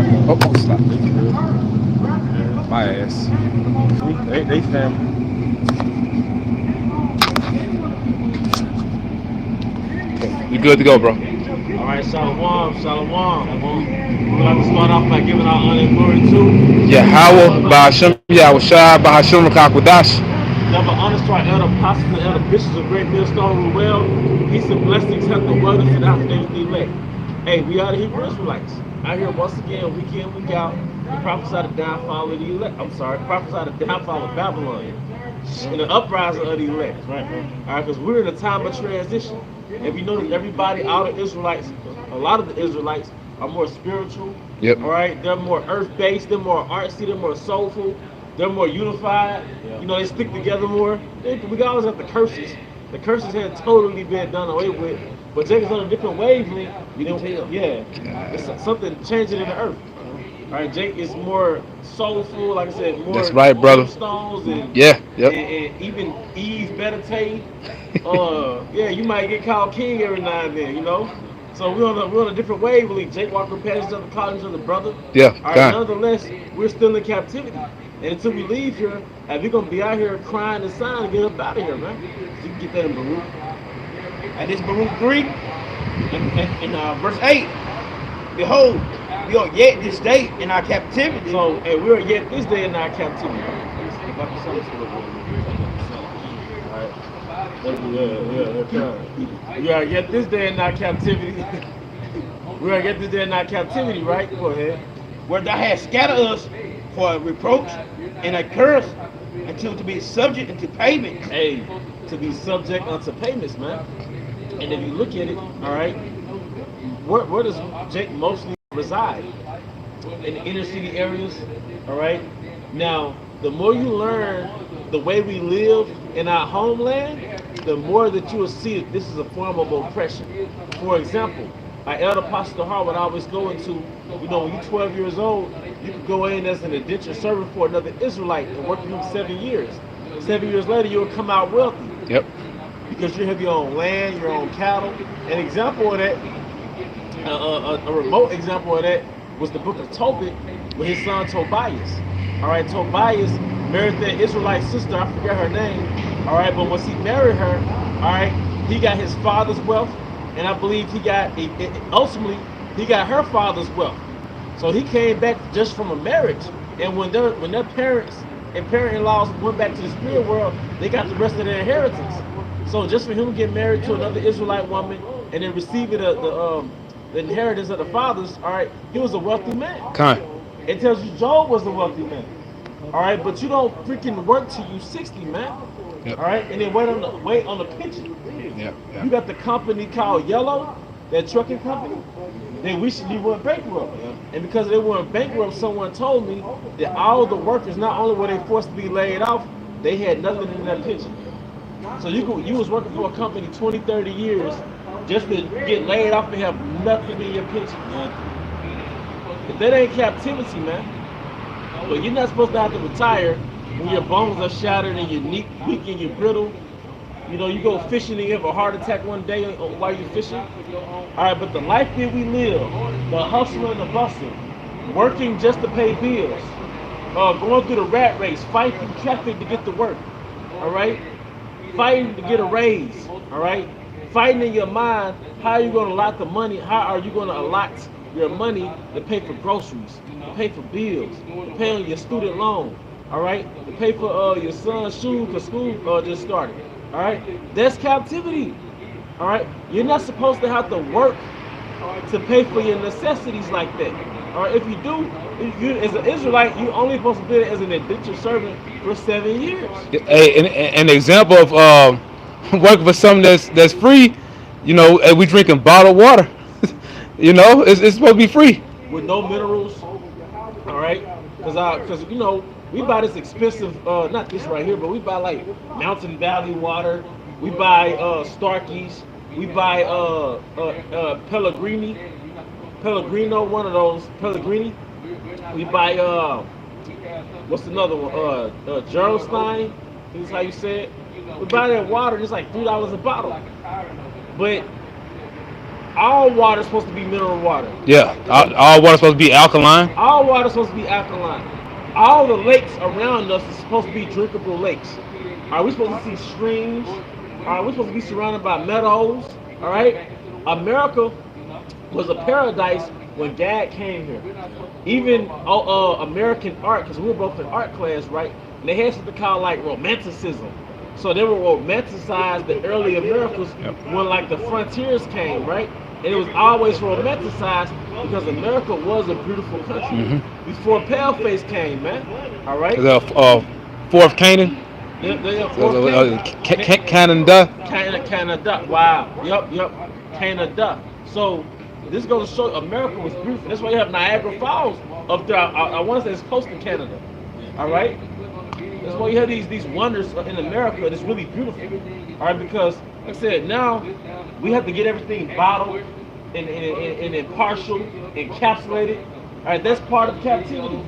Oh, oh, stop. My ass. They family. You good to go, bro. All right, Shalom, Shalom. We would like to start off by giving our honor and glory to Yahweh, Bahashem, Yahweh Shai, Bahashem, Rakakwadash. double honors to our elder apostles and elder bishops of Great Millstone rule well. Peace and blessings, health and wellness to the afternoon the elect. Hey, we are the Hebrew Israelites. Out here once again, week in, week out, to prophesy the downfall of the elect. I'm sorry, prophesy the downfall of Babylon and the uprising of the elect. Right, bro. All right, because we're in a time of transition. If you notice, everybody, all the Israelites, a lot of the Israelites are more spiritual. Yep. All right, they're more earth-based, they're more artsy, they're more soulful, they're more unified. Yeah. You know, they stick together more. We always have the curses. The curses had totally been done away with, but Jacob's on a different wavelength. You know, yeah, it's something changing in the earth. All right, Jake is more soulful, like I said, more That's right, brother. tombstones and, Yeah, yep. and even Eve meditate. Yeah, you might get called king every now and then, you know. So we're on a different wavelength. Jake Walker past each other, calling each other brother. Yeah, All right, God. nonetheless, we're still in captivity, and until we leave here, we're gonna be out here crying and sighing to get up out of here, man. So you can get that in Baruch. And this Baruch 3 in verse 8. Behold, we are yet this day in our captivity. So, hey, we're yet this day in our captivity. We are yet this day in our captivity. We are yet this day in our captivity, right? Go ahead. Where thou hast scattered us for a reproach and a curse until to be subject unto payment. Hey, to be subject unto payments, man. And if you look at it, all right, where does Jake mostly reside? In the inner city areas, all right? Now, the more you learn the way we live in our homeland, the more that you will see that this is a form of oppression. For example, our elder Pastor Harwood always go into, you know, when you're 12 years old, you can go in as an indentured servant for another Israelite and work with him 7 years. 7 years later, you'll come out wealthy Yep. because you have your own land, your own cattle. An example of that, a remote example of that was the book of Tobit with his son Tobias. All right, Tobias married that Israelite sister, I forget her name. All right, but once he married her, all right, he got his father's wealth, and I believe he got, ultimately, he got her father's wealth. So he came back just from a marriage, and when their parents and parent-in-laws went back to the spirit world, they got the rest of their inheritance. So just for him to get married to another Israelite woman and then receiving the inheritance of the fathers, all right, he was a wealthy man. Con. It tells you Job was a wealthy man. All right, but you don't freaking work till you 60, man. Yep. All right, and then wait on the pension. Yep. You got the company called Yellow, that trucking company. They recently went bankrupt, and because they went bankrupt, someone told me that all the workers, not only were they forced to be laid off, they had nothing in their pension. So you was working for a company 20, 30 years just to get laid off and have nothing in your pension, man. If that ain't captivity, man. But you're not supposed to have to retire when your bones are shattered and you're weak and you're brittle. You know, you go fishing and you have a heart attack one day while you're fishing. All right, but the life that we live, the hustle and the bustle, working just to pay bills, going through the rat race, fighting through traffic to get to work. All right, fighting to get a raise. All right, fighting in your mind. How are you going to allot the money? How are you going to allot your money to pay for groceries, to pay for bills, to pay on your student loan, all right, to pay for your son's shoes because school just started, all right? That's captivity, all right? You're not supposed to have to work to pay for your necessities like that, all right? If you do, you as an Israelite, you only supposed to be there as an indentured servant for 7 years. Hey, an example of working for something that's free, you know, we drinking bottled water. You know, it's supposed to be free. With no minerals, all right? Because you know we buy this expensive, not this right here, but we buy like Mountain Valley water. We buy Starkeys. We buy Pellegrini, Pellegrino, one of those Pellegrini. We buy what's another one? Gerolstein. This is how you say it. We buy that water. It's like $3 a bottle, but All water is supposed to be mineral water. Yeah, all water supposed to be alkaline. All water is supposed to be alkaline. All the lakes around us is supposed to be drinkable lakes. Are we supposed to see streams? Are we supposed to be surrounded by meadows? All right. America was a paradise when God came here. Even American art, because we were both in art class, right? And they had something called like romanticism. So they were romanticized the early Americas Yep. when like the frontiers came, right? And it was always romanticized because America was a beautiful country before paleface came, man. All right, The fourth Canaan, they before came. Canada. Canada. Wow. Yep. Canada. So this goes to show America was beautiful. That's why you have Niagara Falls up there. I want to say it's close to Canada. All right. That's why you have these wonders in America. And it's really beautiful. All right, because like I said, now we have to get everything bottled and impartial, encapsulated. All right, that's part of captivity.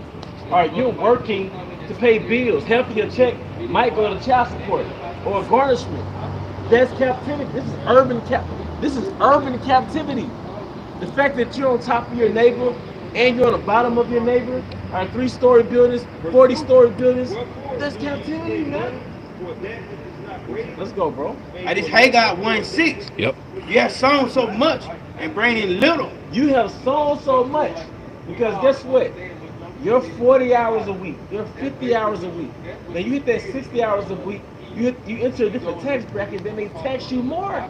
All right, you're working to pay bills. Half of your check might go to child support or garnishment. That's captivity. This is urban captivity. The fact that you're on top of your neighbor and you're on the bottom of your neighbor, are 3-story buildings, 40-story buildings. That's captivity, man. Let's go, bro. I just Haggai 1:6. Yep. You have sown so much and bring in little. You have sown so much because guess what? You're 40 hours a week. You're 50 hours a week. Then you hit that 60 hours a week. You enter a different tax bracket. Then they tax you more.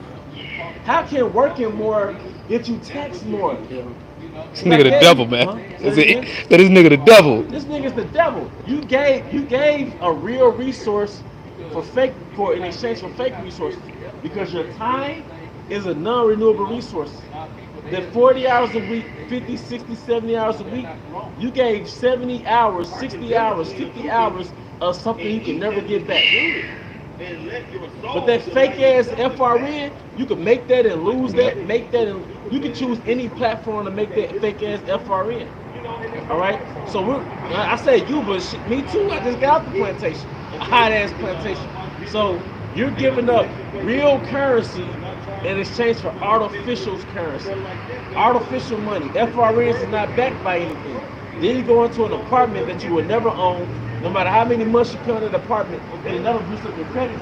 How can working more get you taxed more? This nigga the devil, man. Huh? That's it. That this nigga the devil. This nigga's the devil. You gave a real resource for in exchange for fake resources because your time is a non-renewable resource. That 40 hours a week, 50, 60, 70 hours a week, you gave 70 hours, 60 hours, 50 hours of something you can never get back. But that fake ass FRN, you can make that and lose that, make that and you can choose any platform to make that fake ass FRN. All right. So I say you, but shit, me too. I just got out the plantation, a hot ass plantation. So you're giving up real currency in exchange for artificial currency, artificial money. FRNs is not backed by anything. Then you go into an apartment that you would never own, no matter how many months you pay in an apartment, and it never boosts up your credit.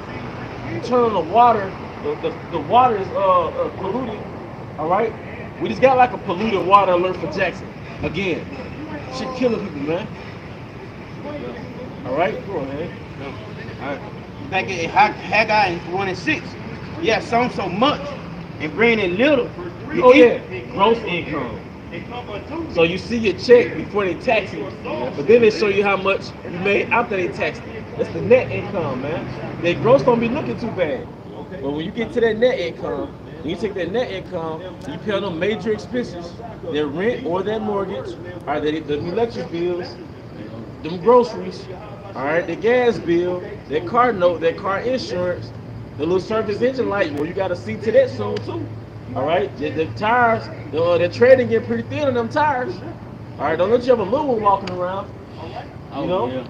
You turn on the water, the water is polluted. All right. We just got like a polluted water alert for Jackson again. Shit killing people, man. All right, go on, man. Back in Haggai 1:6. You have sown so much and bring in little. Oh yeah, gross income. So you see your check before they tax it, but then they show you how much you made after they taxed it. That's the net income, man. Their gross don't be looking too bad, but when you get to that net income, when you take that net income, you pay on them major expenses, their rent or their mortgage, or the electric bills, them groceries, all right, the gas bill, their car note, their car insurance, the little service engine light. Well, you got to see to that soon too. All right, the tires, the trading getting pretty thin on them tires. All right, don't let you have a little one walking around. You know,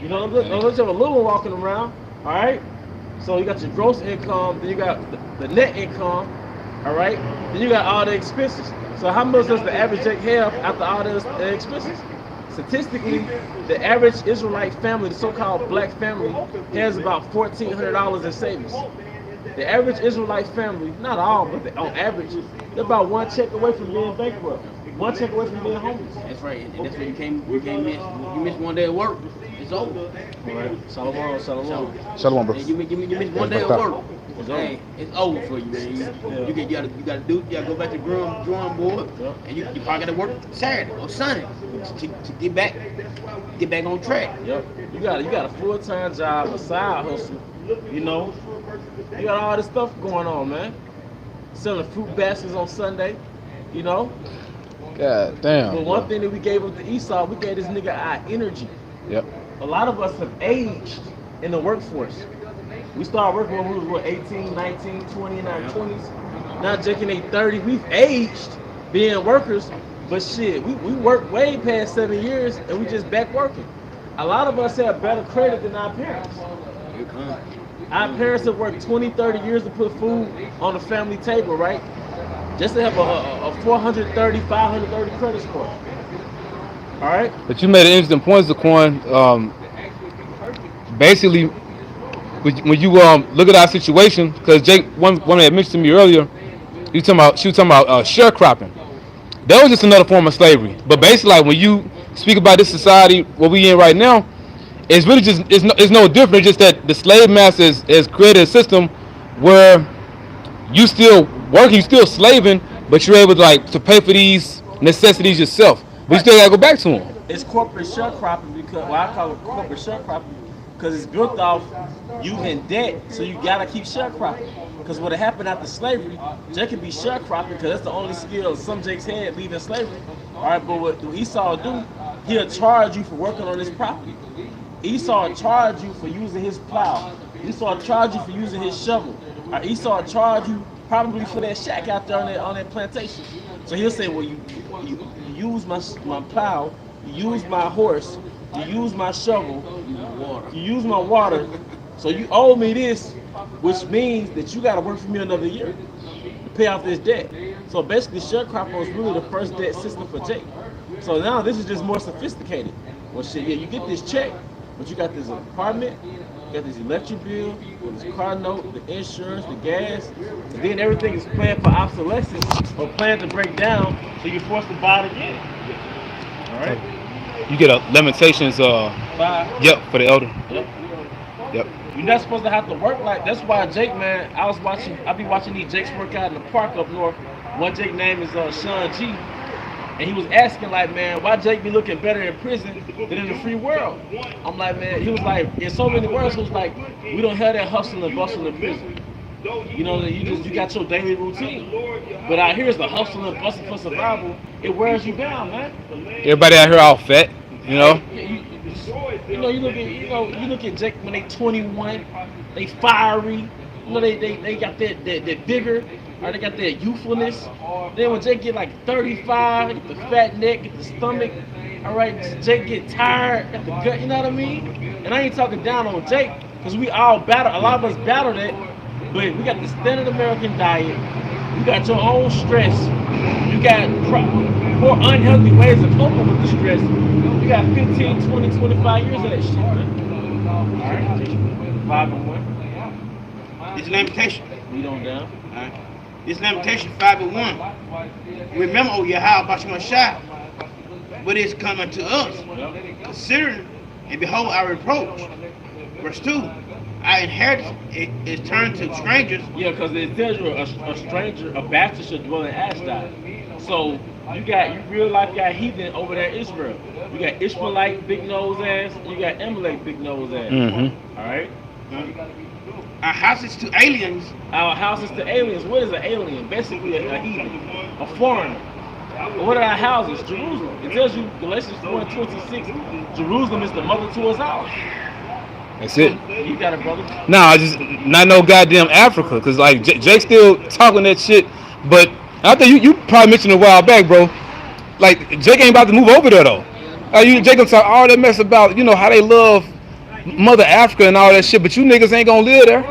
don't let you have a little one walking around. All right, so you got your gross income, then you got the net income. All right, then you got all the expenses. So how much does the average Jake have after all the expenses? Statistically, the average Israelite family, the so-called black family, has about $1,400 in savings. The average Israelite family, not all, but on average, they're about one check away from being bankrupt. One check away from being homeless. That's right, and that's what you can't miss. You miss one day at work, it's over. All right, shalom. Shalom, bro. You miss one day at work. Hey, it's over for you, man. You gotta go back to the drawing board, and you probably gotta work Saturday or Sunday to get back on track. Yep. You got a full-time job, a side hustle. You know, you got all this stuff going on, man. Selling fruit baskets on Sunday. You know. God damn. But one thing that we gave up to Esau, we gave this nigga our energy. Yep. A lot of us have aged in the workforce. We started working when we was 18, 19, 20, in our 20s. Now Jake in their 30s. We've aged being workers, but shit, we worked way past 7 years and we just back working. A lot of us have better credit than our parents. Our parents have worked 20, 30 years to put food on the family table, right? just to have a 430, 530 credit score. All right. But you made an interesting point, Zaquan. Basically, when you look at our situation, because Jake, one had mentioned to me earlier, she was talking about sharecropping. That was just another form of slavery. But basically, like when you speak about this society, what we in right now, it's really just it's no different. It's just that the slave master has created a system where you still working, you still slaving, but you're able to like to pay for these necessities yourself. But you Right. still gotta go back to them. It's corporate sharecropping because well, I call it corporate sharecropping because it's built off you in debt, so you gotta keep sharecropping. Because what happened after slavery, Jake can be sharecropping because that's the only skill some Jakes had leaving slavery. All right, but what Esau do? He'll charge you for working on his property. Esau charge you for using his plow. Esau charge you for using his shovel. Esau charge you probably for that shack out there on that plantation. So he'll say, well, you use my plow, you use my horse, you use my shovel, you use my water. So you owe me this, which means that you got to work for me another year to pay off this debt. So basically, sharecropping was really the first debt system for Jake. So now this is just more sophisticated. Well, shit, yeah, you get this check, but you got this apartment, you got this electric bill, this car note, the insurance, the gas, and then everything is planned for obsolescence or planned to break down, so you're forced to buy it again. All right, You get a limitations. five. Yep, for the elder. Yep. Yep. You're not supposed to have to work like. That's why Jake, man. I be watching these Jakes work out in the park up north. One Jake name is Sean G, and he was asking like, man, why Jake be looking better in prison than in the free world? I'm like, man, he was like, in so many words, he was like, we don't have that hustle and bustle in prison. You know, you got your daily routine. But out here is the hustle and bustle for survival. It wears you down, man. Everybody out here all fat, you know. You look at Jake when they 21, they fiery. You know, they got that vigor, or they got that youthfulness. Then when Jake get like 35, get the fat neck, get the stomach. All right, Jake get tired, got the gut. You know what I mean? And I ain't talking down on Jake, because we all battle. A lot of us battle that, but we got the standard American diet. You got your own stress. You got more unhealthy ways of coping with the stress. You got 15, 20, 25 years of that shit, man. Alright. 5 and 1. It's limitation. Lead on down. Alright. It's limitation 5 and 1. Remember, oh yeah, how about you shot? But it's coming to us. Considering and behold our reproach. Verse 2. Our inheritance is turned to strangers. Yeah, because it tells you a stranger, a bastard should dwell in Ashdod. So you real life got heathen over there in Israel. You got Ishmaelite big nose ass, you got Amalek big nose ass. Mm-hmm. Alright? Our houses to aliens. Our houses to aliens. What is an alien? Basically a heathen, a foreigner. What are our houses? Jerusalem. It tells you Galatians 4:26, Jerusalem is the mother to us all. That's it. You got it, brother. Nah, just not no goddamn Africa, cause like Jake still talking that shit. But I think you probably mentioned a while back, bro. Like Jake ain't about to move over there though. Jake gonna talk all that mess about how they love Mother Africa and all that shit, but you niggas ain't gonna live there.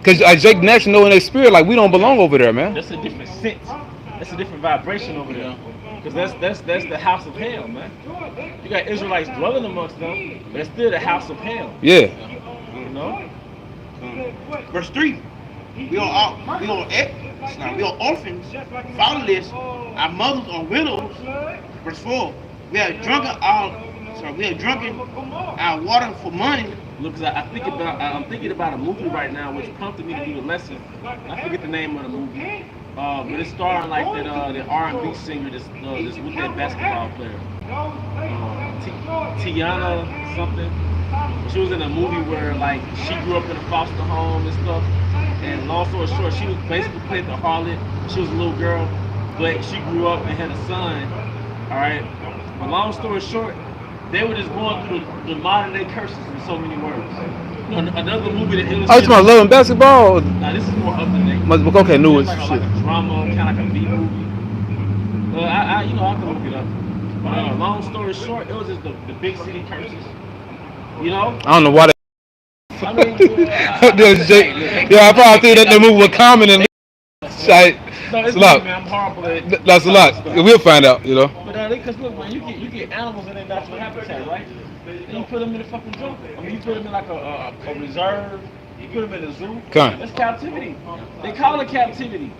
Cause Jake Nash know in their spirit like we don't belong over there, man. That's a different sense. That's a different vibration over there. Because that's the house of Ham, man. You got Israelites dwelling amongst them, but it's still the house of Ham. Yeah. You know? Verse 3. We are orphans, fatherless, our mothers are widows. Verse 4. We have drunken our water for money. Look, cause I'm thinking about a movie right now which prompted me to do the lesson. I forget the name of the movie. But it's starring like that the R&B singer that's with that basketball player. Tiana something. She was in a movie where like she grew up in a foster home and stuff. And long story short, she was basically played the harlot. She was a little girl, but she grew up and had a son. All right. But long story short, they were just going through the modern day curses in so many words. Another movie that illustrates. Oh, it's my love and basketball. Nah, this is more up to date. Okay, new It's like a drama, kind of like a B movie. I can look it up. But long story short, it was just the big city curses. You know? I don't know why. I mean, I probably think that the movie was common and shit. No, It's it's a me, lot. man. I'm horrible That's at a telling lot. this stuff. We'll find out, you know. But because look, man, you get animals in their natural habitat, right? Then you put them in the fucking jungle. I mean, you put them in like a reserve. You put them in a zoo. Kind. That's captivity. They call it captivity.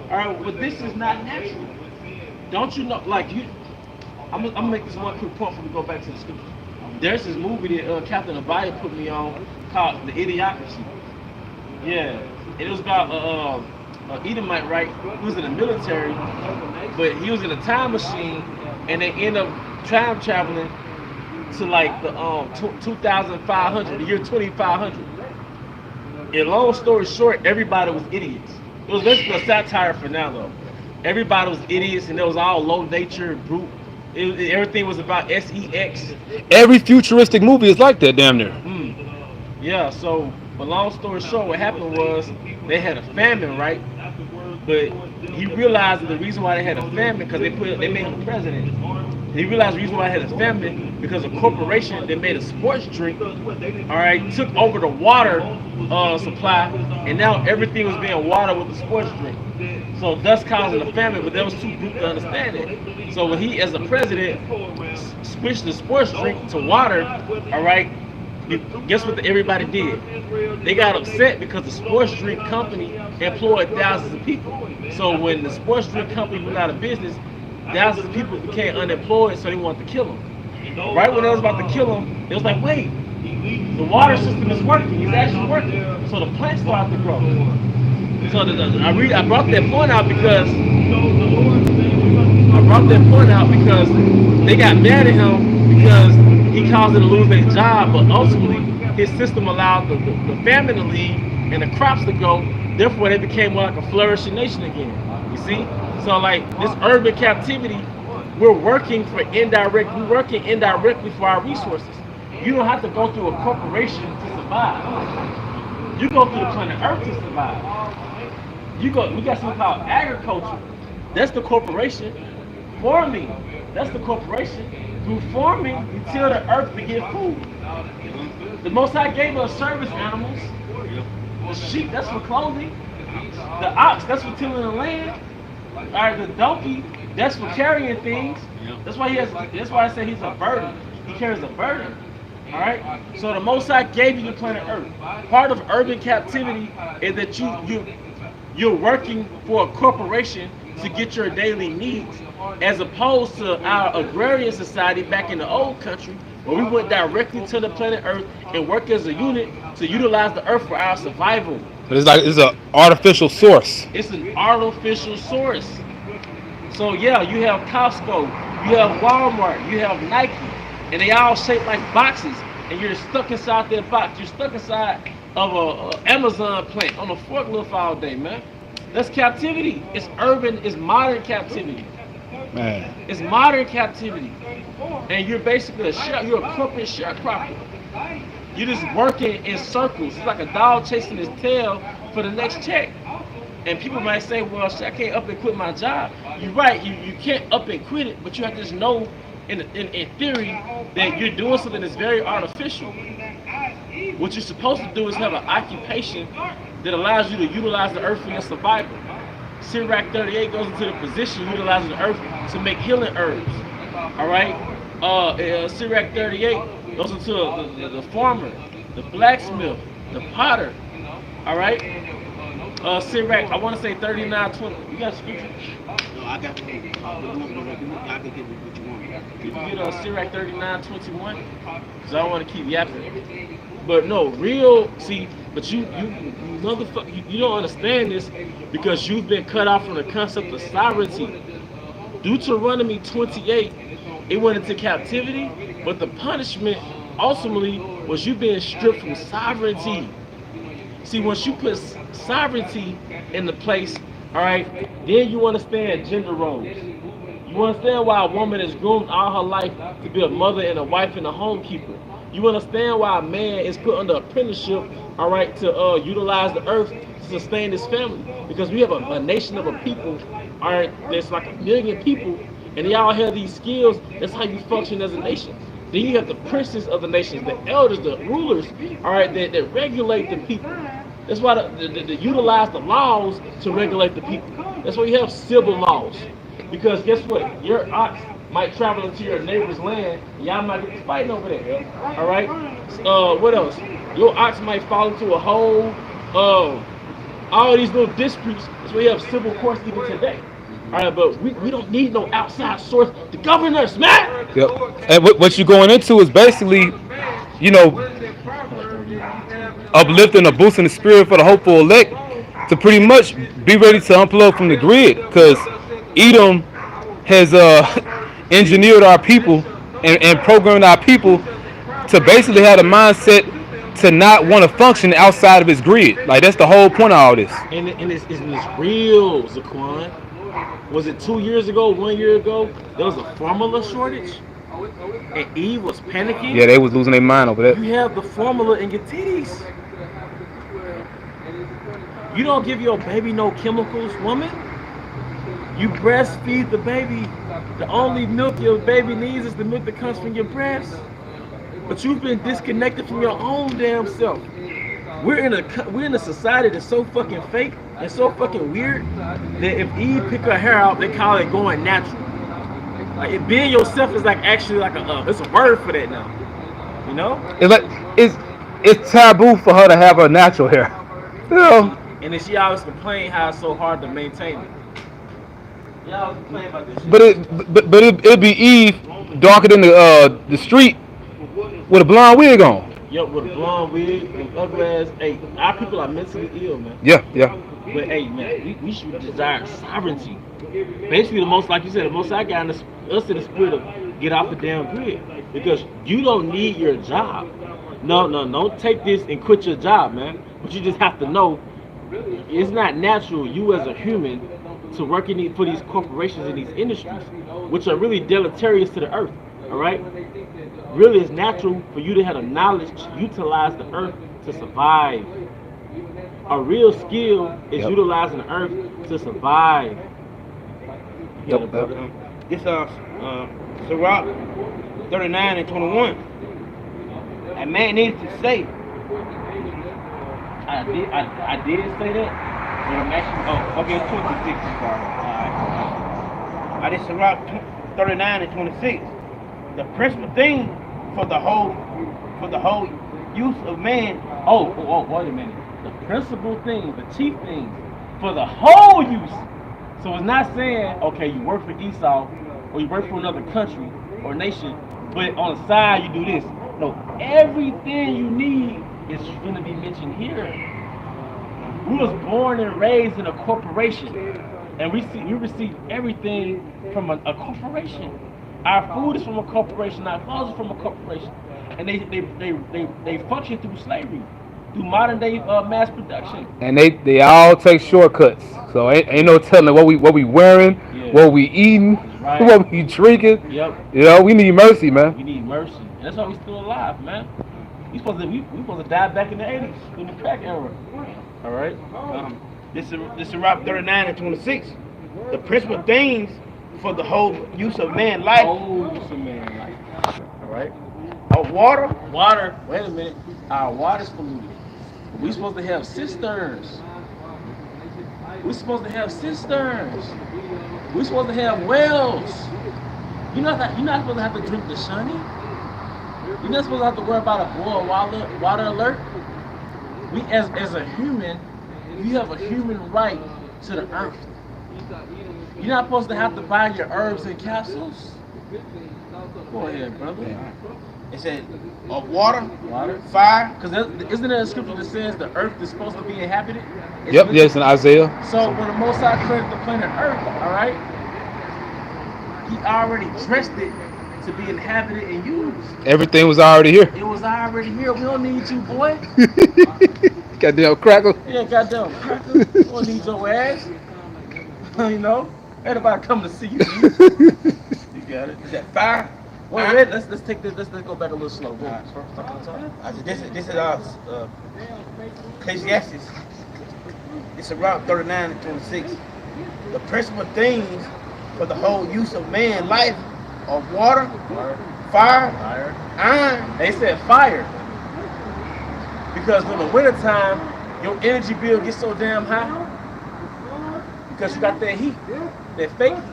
All right, but this is not natural. Don't you know? Like you, I'm gonna make this one quick point before we go back to the scripture. There's this movie that Captain Abaya put me on called The Idiocracy. Yeah, it was about Edomite, right? He was in the military, but he was in a time machine, and they end up time traveling to like the 2500, the year 2500. And long story short, everybody was idiots. It was basically a satire for now, though. Everybody was idiots, and it was all low nature, brute. Everything was about sex. Every futuristic movie is like that, damn near. Yeah, so, but long story short, what happened was they had a famine, right? But he realized that the reason why they had a famine because they made him president. He realized the reason why they had a famine because a corporation that made a sports drink, all right, took over the water supply, and now everything was being watered with the sports drink. So thus causing a famine, but that was too brute to understand it. So when he, as a president, switched the sports drink to water, all right, guess what everybody did? They got upset because the sports drink company employed thousands of people. So when the sports drink company went out of business, thousands of people became unemployed, so they wanted to kill them. Right when they was about to kill them, it was like, wait, the water system is working. It's actually working. So the plants started to grow. So I brought that point out because they got mad at him because he caused them to lose their job, but ultimately his system allowed the famine to leave and the crops to go. Therefore, they became more like a flourishing nation again. You see? So like this urban captivity, we're working indirectly for our resources. You don't have to go through a corporation to survive. You go through the planet Earth to survive. We got something called agriculture. That's the corporation. Farming, that's the corporation. Through farming, you till the earth to get food. The Most High gave us service animals. The sheep, that's for clothing. The ox, that's for tilling the land. All right, the donkey, that's for carrying things. That's why he has. That's why I say he's a burden. He carries a burden. All right. So the Most High gave you the planet Earth. Part of urban captivity is that you're working for a corporation to get your daily needs, as opposed to our agrarian society back in the old country, where we went directly to the planet Earth and work as a unit to utilize the Earth for our survival. But it's an artificial source. It's an artificial source. So yeah, you have Costco, you have Walmart, you have Nike, and they all shaped like boxes, and you're stuck inside that box. You're stuck inside of a Amazon plant on a forklift all day, man. That's captivity. It's urban, it's modern captivity. Man. It's modern captivity. And you're basically you're a corporate sharecropper. You're just working in circles. It's like a dog chasing his tail for the next check. And people might say, well, shit, I can't up and quit my job. You're right, you can't up and quit it, but you have to just know in theory that you're doing something that's very artificial. What you're supposed to do is have an occupation that allows you to utilize the earth for your survival. Sirach 38 goes into the position utilizing the earth to make healing herbs. All right? Sirach 38 goes into the farmer, the blacksmith, the potter. All right? Sirach, I want to say 39:20. You got scripture? No, I got the movie. I can get what you want. You can get Sirach 39:21. Because I don't want to keep yapping. But no, but you motherfucker, you don't understand this because you've been cut off from the concept of sovereignty. Deuteronomy 28, it went into captivity, but the punishment ultimately was you being stripped from sovereignty. See, once you put sovereignty in the place, all right, then you understand gender roles. You understand why a woman is groomed all her life to be a mother and a wife and a homekeeper. You understand why a man is put under apprenticeship, all right, to utilize the earth to sustain his family. Because we have a nation of a people, all right, there's like 1 million people, and they all have these skills. That's how you function as a nation. Then you have the princes of the nations, the elders, the rulers, all right, that regulate the people. That's why they utilize the laws to regulate the people. That's why you have civil laws. Because guess what? Your ox might travel into your neighbor's land, and y'all might get to fighting over there. All right. What else? Your ox might fall into a hole. All these little disputes. That's why you have civil courts even today. All right, but we don't need no outside source to govern us, man. Yep. And what you're going into is basically, you know, uplifting or boosting the spirit for the hopeful elect to pretty much be ready to unplug from the grid. Because Edom has engineered our people and programmed our people to basically have a mindset to not want to function outside of its grid. Like that's the whole point of all this. And it's real, Zaquan. Was it 2 years ago, 1 year ago? There was a formula shortage, and Eve was Yeah, panicking. they was losing their mind over that. You have the formula in your titties. You don't give your baby no chemicals, woman. You breastfeed the baby. The only milk your baby needs is the milk that comes from your breast. But you've been disconnected from your own damn self. We're in a society that's so fucking fake and so fucking weird that if Eve pick her hair out, they call it going natural. Like it being yourself is like actually like it's a word for that now. You know? It's like it's it's taboo for her to have her natural hair. You know, And then she always complain how it's so hard to maintain it. Y'all always complain about this but shit. it'd be Eve darker than the street with a blonde wig on. Yup, with a blonde wig and ugly ass. Hey, our people are mentally ill, man. Yeah, yeah. But hey, man, we should desire sovereignty. Basically, the most, like you said, the most I got in us in the spirit of get off the damn grid because you don't need your job. No, no, don't take this and quit your job, man. But you just have to know it's not natural you as a human to work for these corporations and these industries, which are really deleterious to the earth. All right, really, it's natural for you to have the knowledge to utilize the earth to survive. A real skill is Yep. utilizing the earth to survive. You got Yep. it, brother. This Sirach 39 and 21. A man needs to say, I did say that, but I'm actually. Oh, okay, it's 26. Sorry. this Sirach 39 and 26. The principal thing for the whole use of man. Wait a minute. The principal thing, the chief thing, for the whole use. So it's not saying, okay, you work for Esau or you work for another country or nation, but on the side you do this. No, everything you need is going to be mentioned here. We was born and raised in a corporation, and we receive everything from a corporation. Our food is from a corporation. Our clothes are from a corporation, and they function through slavery, through modern day mass production. And they all take shortcuts. So ain't no telling what we wearing, Yeah, what we eating, right. what we drinking. Yep. You know, we need mercy, man. We need mercy, and that's why we still alive, man. We supposed to die back in the '80s in the crack era. All right. This Sirach 39 and 26. The principal things for the whole use of man life Oh, some man life. All right. of water, Water. Wait a minute. Our water's polluted. We supposed to have cisterns. We supposed to have cisterns. We supposed to have wells. You're not supposed to have to drink the shiny. You're not supposed to have to worry about a boil water alert. We as a human, you have a human right to the earth. You're not supposed to have to buy your herbs in capsules. Go ahead, brother. it said of water, Water. fire. Because isn't there a scripture that says the earth is supposed to be inhabited? Yep, yes, in Isaiah. So when the Most High created the planet Earth, all right, He already dressed it to be inhabited and used. Everything was already here. It was already here. We don't need you, boy. Goddamn cracker. Yeah, goddamn cracker. We don't need your ass. You know, ain't nobody come to see you. You got it. Is that fire? Wait, let's take this. Let's go back a little slow. Go. This is Ecclesiastes. It's around 39 and 26. The principal things for the whole use of man life are water, fire, Fire. iron. They said fire because in the wintertime Your energy bill gets so damn high because you got that heat, that fake heat.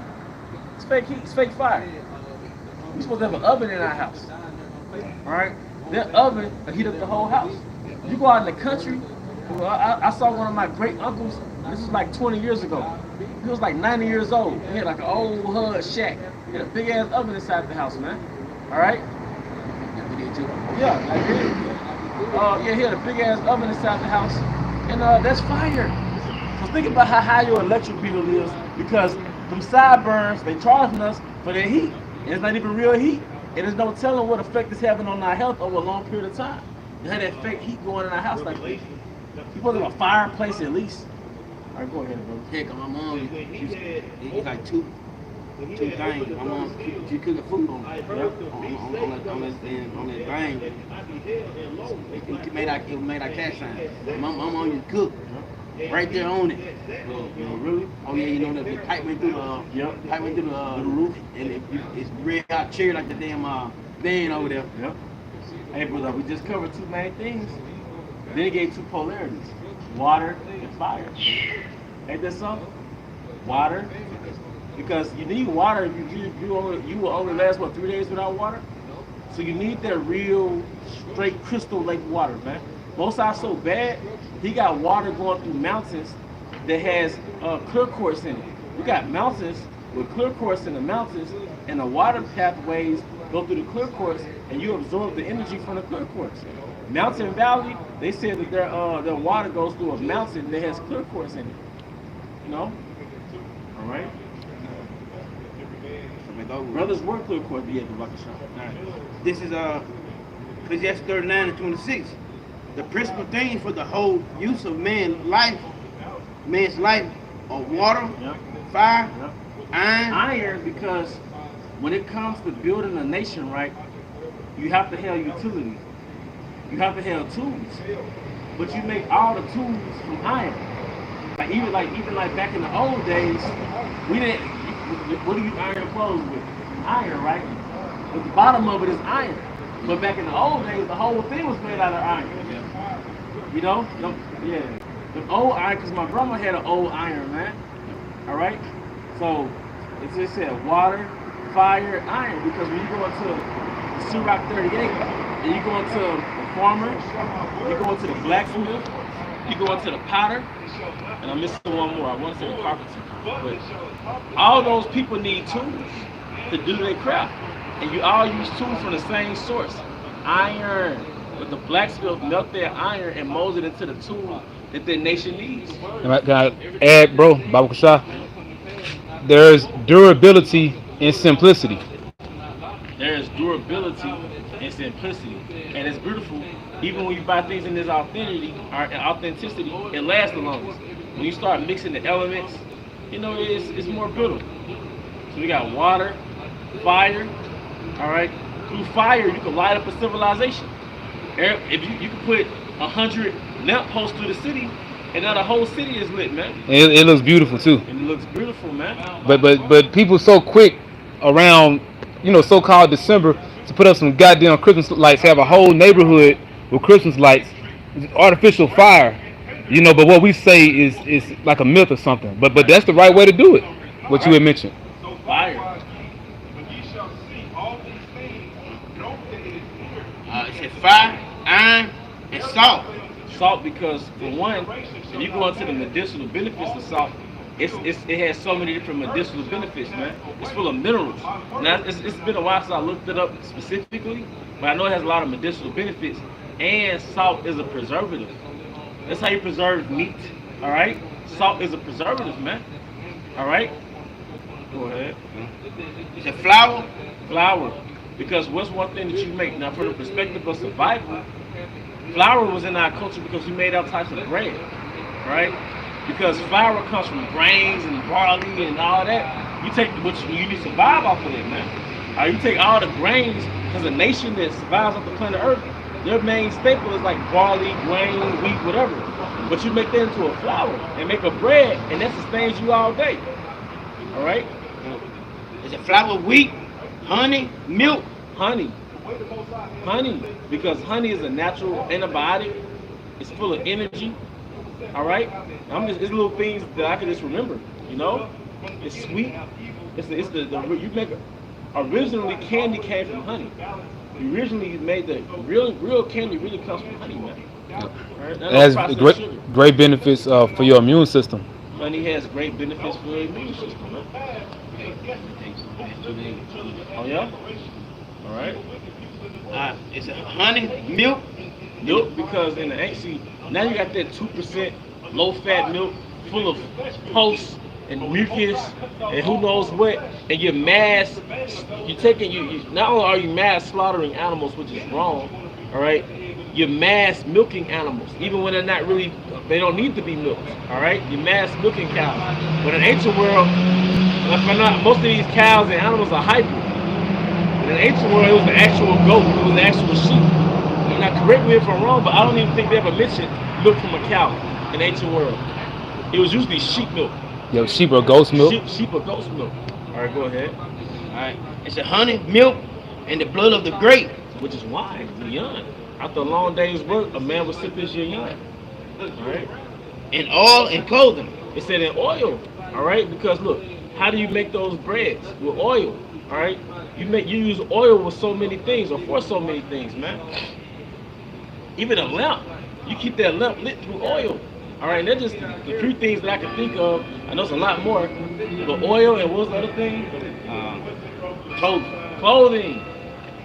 It's fake heat. It's fake fire. We supposed to have an oven in our house. All right, that oven will heat up the whole house. You go out in the country. Well, I saw one of my great uncles. This was like 20 years ago. He was like 90 years old. He had like an old HUD shack. He had a big ass oven inside the house, man. All right. Yeah, I did. Yeah, he had a big ass oven inside the house, and that's fire. So think about how high your electric bill is because them sideburns they charging us for their heat, and it's not even real heat, and there's no telling what effect it's having on our health over a long period of time. You had that fake heat going in our house like that. You supposed to have a fireplace at least. All right, go ahead, bro. Heck, my mom, it's like two things. My mom, she cooking food on that thing. It made our cash sign. My mom used to cook right there on it. Really? Oh yeah, you know the pipe went through the roof, and it's red hot cherry like the damn van over there. Yep. Hey, brother, we just covered two main things. Then he gave two polarities: water and fire. Ain't that something? Water, because you need water. You will only last what 3 days without water. So you need that real straight crystal lake water, man. Most are so bad. He got water going through mountains that has clear quartz in it. We got mountains with clear quartz in the mountains, and the water pathways go through the clear quartz, and you absorb the energy from the clear quartz. Mountain Valley, they said that their water goes through a mountain that has clear quartz in it. You know? All right. Brothers work clear quartz. Yeah, the bucket shop. All right. This is Ecclesiastes 39 and 26. The principal thing for the whole use of man's life are water, Yep. fire, Yep. iron. Iron, because when it comes to building a nation, right, you have to have utilities. You have to have tools. But you make all the tools from iron. Like back in the old days, we didn't. What do you iron clothes with? Iron, right? But the bottom of it is iron. But back in the old days, the whole thing was made out of iron. You know? Yeah. The old iron, because my grandma had an old iron, man. All right? So, it just said water, fire, iron. Because when you go into Syrup 38, and you go into the farmer, you go into the blacksmith, you go into the potter, and I'm missing one more. I want to say the carpenter. But all those people need tools to do their craft. And you all use tools from the same source. Iron. But the blacksmith melt their iron and molds it into the tool that their nation needs. Can I add, bro, Baba Kasha? There's durability in simplicity. There is durability and simplicity. And it's beautiful. Even when you buy things in this authenticity, it lasts the longest. When you start mixing the elements, you know, it's more beautiful. So we got water, fire, all right? Through fire, you can light up a civilization. If you can put 100 lamp posts through the city, and now the whole city is lit, man. It looks beautiful too. And it looks beautiful, man. But people so quick around, so-called December to put up some goddamn Christmas lights, have a whole neighborhood with Christmas lights, artificial fire, But what we say is like a myth or something. But that's the right way to do it. What you had mentioned. Fire. It said fire, iron, and salt. Salt, because for one, if you go into the medicinal benefits of salt, it has so many different medicinal benefits, man. It's full of minerals. Now it's been a while since I looked it up specifically, but I know it has a lot of medicinal benefits. And salt is a preservative. That's how you preserve meat. All right, salt is a preservative, man. All right. Go ahead. It's a flour. Flour, because what's one thing that you make now from the perspective of survival? Flour was in our culture because we made all types of bread, right? Because flour comes from grains and barley and all that. You take what you need to survive off of it, man. You take all the grains, because a nation that survives off the planet Earth, their main staple is like barley, grain, wheat, whatever. But you make that into a flour and make a bread, and that sustains you all day. All right? It's a flour, wheat, honey, milk. Honey, because honey is a natural antibiotic. It's full of energy. All right, it's little things that I can just remember. You know, it's sweet. The you make originally candy came from honey. Originally made the real candy really comes from honey, man. All right, It not no has processed great sugar. great benefits for your immune system. Honey has great benefits for your immune system, man. Oh yeah. All right. It's a honey, milk. Milk because in the see now you got that 2% low fat milk full of pus and mucus and who knows what, and you're mass you taking you not only are you mass slaughtering animals, which is wrong, all right, you're mass milking animals even when they're not really, they don't need to be milked, all right, you're mass milking cows. But in ancient world, if I'm not, most of these cows and animals are hybrid. In the ancient world, it was the actual goat, it was the actual sheep. Now, correct me if I'm wrong, but I don't even think they ever mentioned milk from a cow in the ancient world. It was usually sheep milk. Your sheep or goat's milk. Sheep or goat's milk. All right, go ahead. All right, it's a honey, milk, and the blood of the grape, Which is why the young. After a long day's work, a man would sip his young. All right. and oil and clothing. It said in oil. All right, because look, how do you make those breads with oil? All right, you use oil with so many things or for so many things, man. Even a lamp, you keep that lamp lit through oil. All right, and that's just the three things that I can think of. I know it's a lot more. The oil and what was the other thing? Clothing. Clothing.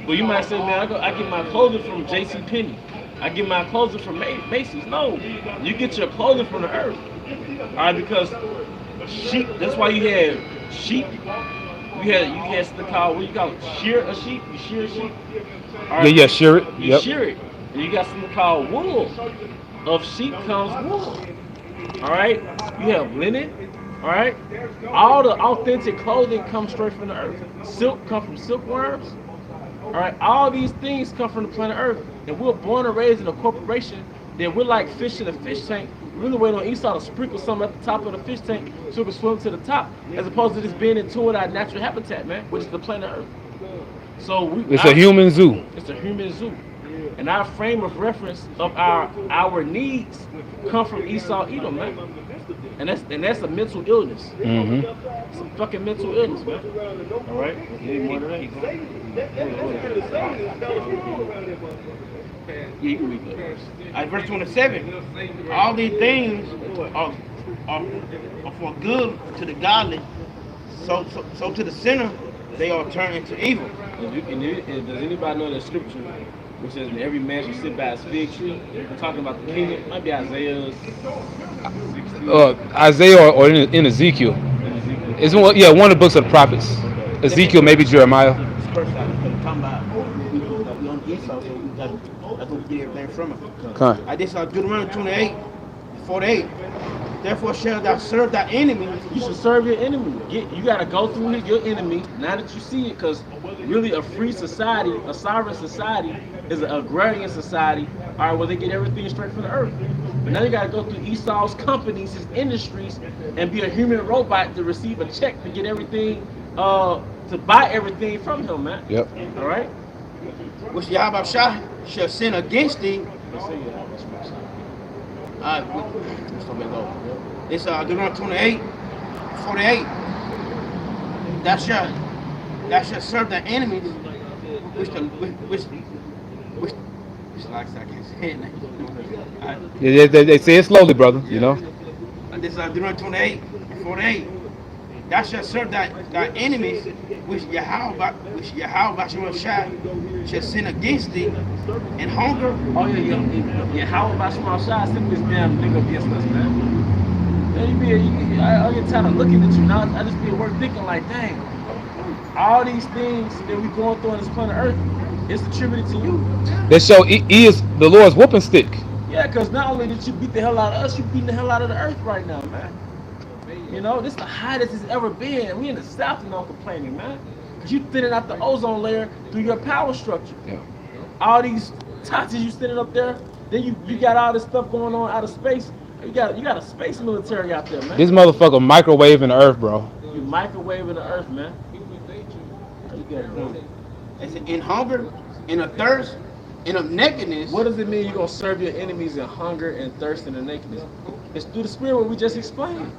Well, you might say, man, I get my clothing from J.C. Penney. I get my clothing from Macy's. No, you get your clothing from the earth. All right, because sheep. That's why you had sheep. You had something called, what you call it? Shear a sheep. You shear a sheep. All right, Yeah, shear it. you Yep. shear it. And you got something called wool. Of sheep comes wool. All right. You have linen. All right. All the authentic clothing comes straight from the earth. Silk comes from silkworms. All right. All these things come from the planet Earth, and we're born and raised in a corporation. That we're like fish in a fish tank. We really wait on Esau to sprinkle something at the top of the fish tank so we can swim to the top, as opposed to just being in tune with our natural habitat, man, which is the planet Earth. So It's a human zoo. it's a human zoo. And our frame of reference of our needs come from Esau Edom, man. And that's a mental illness. Mm-hmm. It's a fucking mental illness, man. All right. You need more than that? Yeah, you can read that. Verse 27. All these things are for good to the godly. So to the sinner, they are turned into evil. And does anybody know that scripture which says that every man should sit by his fig tree? We're talking about the kingdom. Might be Isaiah 60. Isaiah or in Ezekiel. It's one of the books of the prophets. Ezekiel, maybe Jeremiah. This first time, because talking about we on Esau, so we got that's where we get everything from it. Okay. I did Deuteronomy 28, 48. Therefore shall thou serve thy enemy. You should serve your enemy. You got to go through your enemy now that you see it, because really a free society, a sovereign society, is an agrarian society, all right, where they get everything straight from the earth. But now you got to go through Esau's companies, his industries, and be a human robot to receive a check to get everything, to buy everything from him, man. Yep. All right. Which Yahweh shall sin against thee. Let's see. Let's go. It's Deuteronomy 28, 48. Thou shalt serve thy enemies, which like I can't say it now. Yeah, they say it slowly, brother. You know. This Deuteronomy 28, 48. Thou shalt serve thy enemies, which Yahweh shall sin against thee, and hunger. Oh yeah. How about small shots? Send this damn nigga against us, man. I get tired of looking at you now. I just be at work thinking like, dang, all these things that we going through on this planet Earth, it's attributed to you. They show he is the Lord's whooping stick. Yeah, because not only did you beat the hell out of us, you beating the hell out of the earth right now, man. You know, this is the hottest it's ever been. We in the South and not complaining, man. Because you thinning out the ozone layer through your power structure. Yeah. All these toxins you sitting up there, then you got all this stuff going on out of space. You got a space military out there, man. This motherfucker microwaving the earth, bro. You microwaving the earth, man. It's in hunger, in a thirst, And of nakedness. What does it mean you're gonna serve your enemies in hunger and thirst and in nakedness? It's through the spirit what we just explained.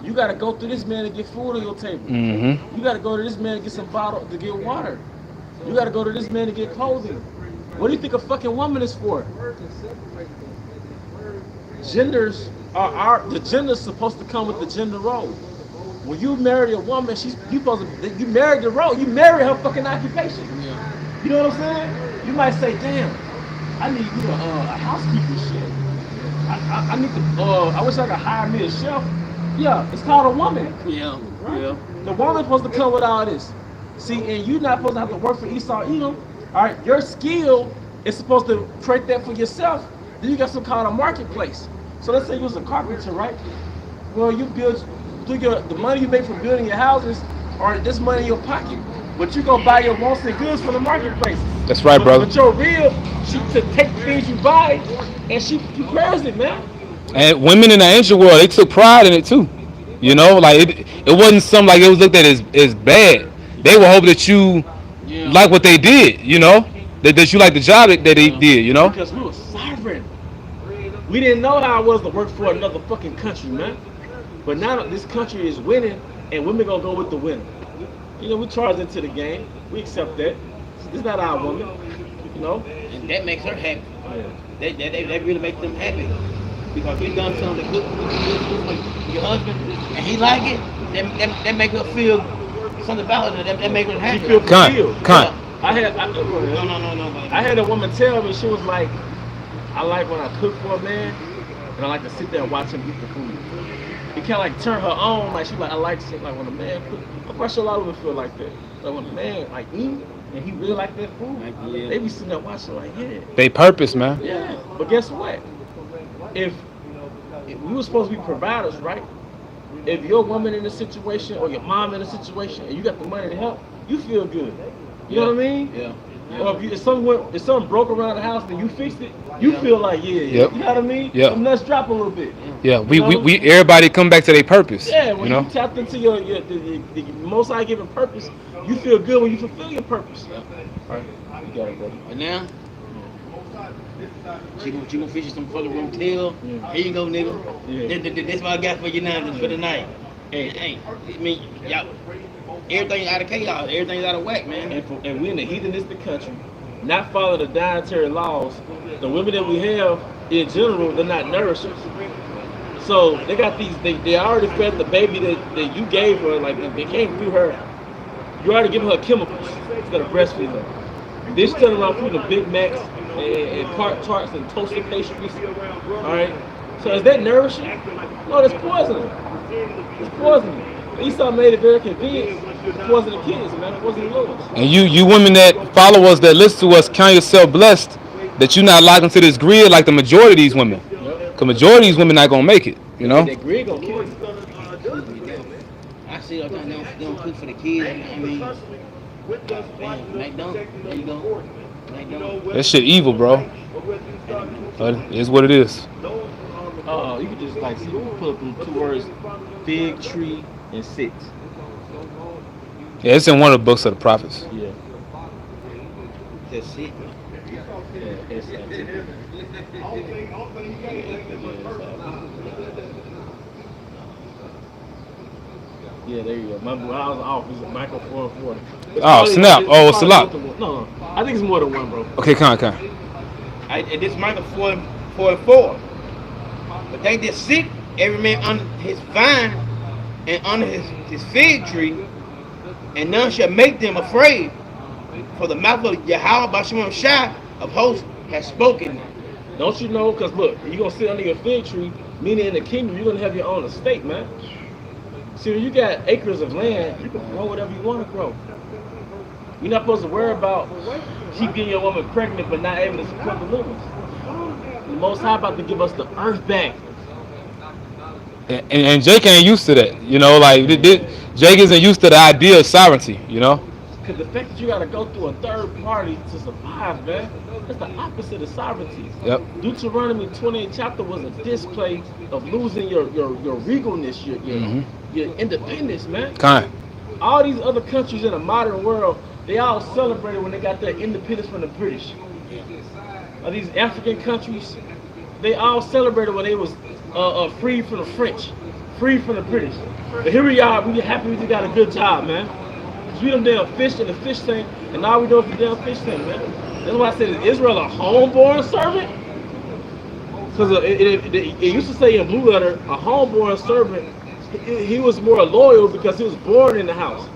You gotta go through this man to get food on your table. Mm-hmm. You gotta go to this man to get some bottle to get water. You gotta go to this man to get clothing. What do you think a fucking woman is for? Genders are the gender's supposed to come with the gender role. When you marry a woman, you supposed to you marry the role. You marry her fucking occupation. Yeah. You know what I'm saying? You might say, damn, I need you a housekeeping shit. I need to I wish I could hire me a chef. Yeah, it's called a woman. Yeah. Right? Yeah. The woman's supposed to come with all this. See, and you're not supposed to have to work for Esau Edom. All right, your skill is supposed to create that for yourself. Then you got something called a marketplace. So let's say you was a carpenter, right? Well, you build through the money you make from building your houses, or this money in your pocket. But you gonna buy your wants and goods from the marketplace. That's right, brother. But your real, she to take the things you buy, and she prepares it, man. And women in the ancient world, they took pride in it too. You know, like it wasn't something like it was looked at as bad. They would hope that you Yeah. like what they did. You know, that you like the job that they Yeah. did. You know. Because we were sovereign. We didn't know how it was to work for another fucking country, man. But now that this country is winning, and women gonna go with the winner. You know, we charge into the game. We accept that. It's not our woman. You know. And that makes her happy. Yeah. That really makes them happy. Because you done something good for your husband and he like it, that make her feel something about her that make her She happy. feel Con, fulfilled. con. No. I had a woman tell me, she was like, I like when I cook for a man, and I like to sit there and watch him eat the food. It kind of like turn her on, like she like, I like shit like when a man cook. I'm quite sure a lot of women feel like that. Like when a man like eat, and he really like that food, Like, yeah. they be sitting there watching like, yeah. They purpose, man. Yeah, but guess what? If we were supposed to be providers, right? If your woman in a situation or your mom in a situation and you got the money to help, you feel good. You know what I mean? Yeah. Or if something broke around the house and you fixed it, you feel like Yep. You know what I mean? Yep. Them nuts drop a little bit. Yeah, You know? we everybody come back to their purpose. Yeah, when you know. you tapped into the most high given purpose, you feel good when you fulfill your purpose. Yeah. All right, you got it, buddy. And now, she gonna fish you some fucking rotel. Yeah. Here you go, nigga. Yeah. That's what I got for you now for the night. Hey, I mean, y'all, everything's out of chaos. Everything's out of whack, man. And we in the heathenistic country, not follow the dietary laws. The women that we have, in general, they're not nourishers. So they got these. They already fed the baby that you gave her. Like they came through her. You already giving her chemicals instead of breastfeeding her. This turn around feeding them Big Macs and tarts and toasted pastries. All right. So is that nourishing? No, that's poisoning. It's poisoning. Esau made it very convenient to poison the kids, man. It wasn't yours. And you women that follow us, that listen to us, count yourself blessed that you're not locked into this grid like the majority of these women. Yep. Cause majority of these women not gonna make it. You know. That grid gonna kill you. I see all the time they don't cook for the kids. I mean, damn, McDonald's. There you go. McDonald's. That shit evil, bro. But it is what it is. You could just like see you put up them two words, fig tree and sit. Yeah, it's in one of the books of the prophets. Yeah. That's it. Yeah, it's yeah, there you go. My boy, I was off. It's a Michael 4 and 4. Oh, snap. Oh, it's a lot. No, I think it's more than one, bro. Okay, con. And this Michael 4:4. But they that sit every man under his vine and under his fig tree, and none shall make them afraid. For the mouth of Yahweh Bashim Shai of hosts has spoken. Don't you know? Because look, you're going to sit under your fig tree, meaning in the kingdom, you're going to have your own estate, man. See, when you got acres of land, you can grow whatever you want to grow. You're not supposed to worry about keep getting your woman pregnant but not able to support the little ones. The Most High about to give us the earth back. And Jake ain't used to that. You know, like Jake isn't used to the idea of sovereignty. You know. Because the fact that you got to go through a third party to survive, man, that's the opposite of sovereignty. Yep. Deuteronomy 28 chapter was a display of losing your regalness, your independence, man. Con. All these other countries in the modern world, They all celebrated when they got their independence from the British. These African countries, they all celebrated when they was free from the French, free from the British. But here we are, we happy we just got a good job, man. Cause we done damn fish in the fish tank, and all we do is the damn fish tank, man. That's why I said, is Israel a homeborn servant? Because it used to say in Blue Letter, a homeborn servant, he was more loyal because he was born in the house.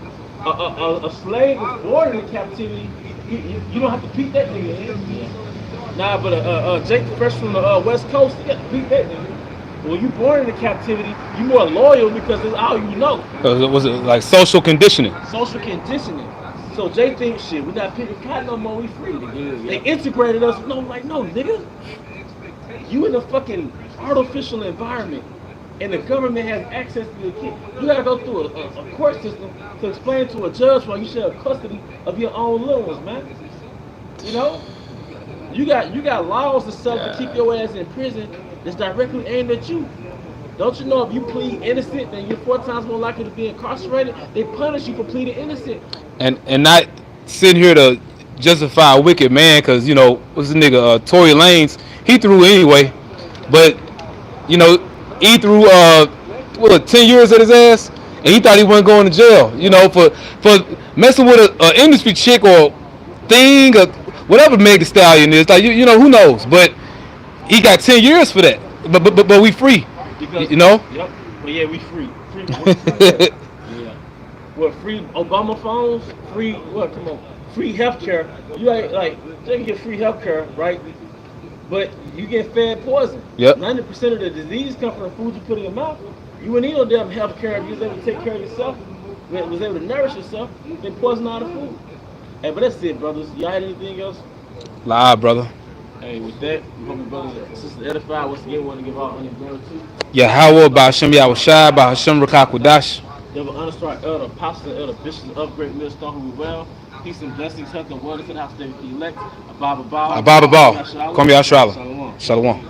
A slave is born in captivity. You don't have to beat that nigga in. Nah, but Jake Fresh from the West Coast, you got to beat that nigga. But when you born into captivity, you more loyal because it's all you know. Was it like social conditioning? Social conditioning. So Jay thinks shit, we not picking cotton no more, we free. They integrated us. No, I'm like, no, nigga. You in a fucking artificial environment, and the government has access to your kid. You gotta go through a court system to explain to a judge why you should have custody of your own little ones, man. You know, you got laws to set to keep your ass in prison that's directly aimed at you. Don't you know if you plead innocent, then you're 4 times more likely to be incarcerated? They punish you for pleading innocent. And not sitting here to justify a wicked man, because what's the nigga Tory Lanez, he threw anyway, but you know he threw 10 years at his ass, and he thought he wasn't going to jail, for messing with a industry chick or thing or whatever Meg the Stallion is, like who knows, but he got 10 years for that, but we free, Because, you know. yep. But yeah, we free. Free. Yeah. What, free Obama phones? Free what? Come on, free healthcare. You ain't like they can get free healthcare, right? But you get fed poison. Yep. 90% of the disease come from the food you put in your mouth. You wouldn't need no damn healthcare if you was able to take care of yourself, was able to nourish yourself, then poison all the food. Hey, but that's it, brothers. Y'all had anything else? Live, brother. Hey, with that, we hope your brothers and sisters edified. Once again, we want to give out honor and glory to. Yeah, how about Hashem Yahushai, by Hashem Rakakwadash. Devil understar elder, apostle, elder, bishops of great millstone who we well. Peace and blessings, health and wonders in the house of David the elect. Ababa Bao. Ababa Bao. Kwame Yashrala. Shalom.